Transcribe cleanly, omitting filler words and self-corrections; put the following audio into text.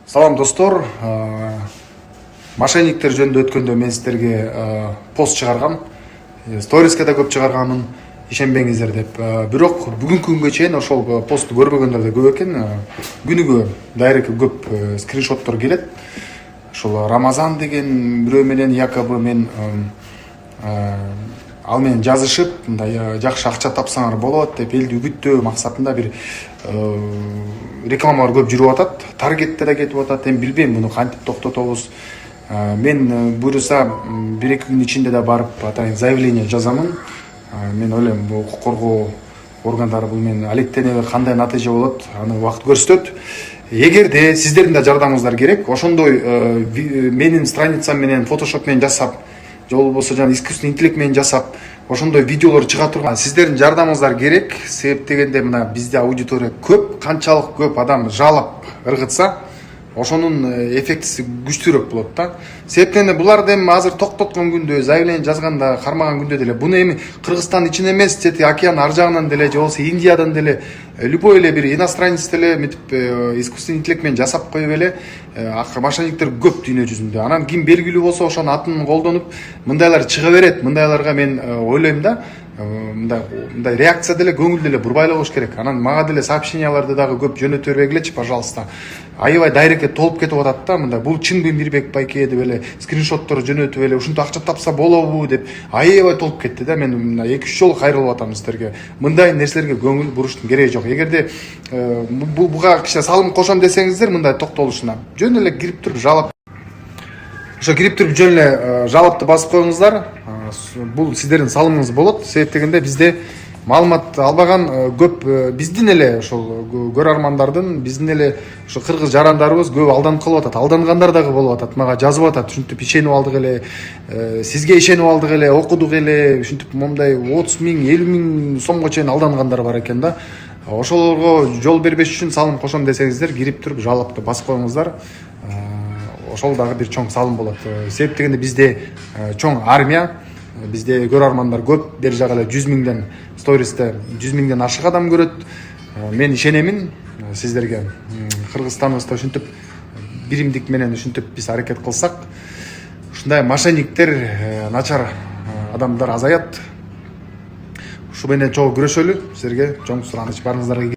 Салам достор, мошенниктер жөнүндө өткөндө мен сиздерге пост чыгаргам, сториске да көп чыгарганмын, ишенбеңиздер деп. Бирок бүгүнкү күнгө чейин ошол постту көрбөгөндөр да көп экен. Күнүгө дайрект көп скриншоттор келет. Ошол Рамазан деген бирөө менен якобы мен ал менен жазышып, мындай жакшы акча тапсаңар болот деп элди үгүттөө максатында бир рекламалар көп жүрүп атат. Таргетте да кетип атат. Эми билбейм муну кантип токтотобуз. Мен буюрса 1-2 күн ичинде да барып атайын заявление жазамын. Мен ойлойм бул укук коргоо органдары бул менен алектенеби, кандай натыйжа болот, аны убакыт көрсөтөт. Эгерде сиздердин да жардамыңыздар керек, ошондой менин страницам менен фотошоп менен жасап, же болбосо жана искусственный интеллект менен жасап, ошондой видеолор чыга турган сиздердин жардамыңыздар керек. Себеп дегенде мына бизде аудитория көп, канчалык көп адам жалап ыргытса, ошонун эффектиси күчтүүрөөк болот да. Себептен буларды эми азыр токтоткон күндө, заявление жазганда, кармаган күндө деле буну эми Кыргызстан ичинен эмес, чети океан ар жагынан деле, же болбосо Индиядан деле, любой эле бир иностранец деле мынтип искусственный интеллект менен жасап коюп эле мошенниктер көп дүйнө жүзүндө. Анан ким белгилүү болсо ошонун атын колдонуп мындайлар чыга берет. Мындайларга мен ойлойм да, мындай реакция деле көңүл деле бурбай эле болуш керек. Анан мага деле сообщенияларды дагы көп жөнөтө бергилечи, пожалуйста. Аябай дайректе толуп кетип атат да, мындай бул чынбы Мирбек байке деп эле скриншоттор жөнөтүп эле ушинтип акча тапса болобу деп аябай толуп кетти да. Мен мына 2-3 жолу кайрылып атам сиздерге. Мындай нерселерге көңүл буруштун кереги жок. Эгерде буга кичине салым кошом десеңиздер, мындай токтолушуна жөн эле кирип туруп жалап, ошо кирип туруп жөн эле жалапты басып коюңуздар. Бул сиздердин салымыңыз болот. Себеп дегенде бизде маалымат албаган көп биздин эле ошол көрөрмандардын, биздин эле ошо кыргыз жарандарыбыз көп алданып калып атат. Алдангандар дагы болуп атат. Мага жазып атат. Ушинтип ишенип алдык эле, сизге ишенип алдык эле, окудук эле, ушинтип момундай 30 000, 50 000 сомго чейин алдангандар бар экен да. Ошолорго жол бербеш үчүн салым кошом десеңиздер, кирип туруп жалапты басып коюңуздар. Ошол дагы бир чоң салым болот. Себеп дегенде бизде чоң армия, бизде көрөрмандар көп, бери жагы эле 100 000ден стористе 100 000ден ашык адам көрөт. Мен ишенемин сиздерге. Кыргызстаныбызда ушинтип биримдик менен ушинтип биз аракет кылсак, ушундай мошенниктер, начар адамдар азаят. Ушу менен чогуу күрөшөлү. Силерге чоң сураныч, барыңыздарга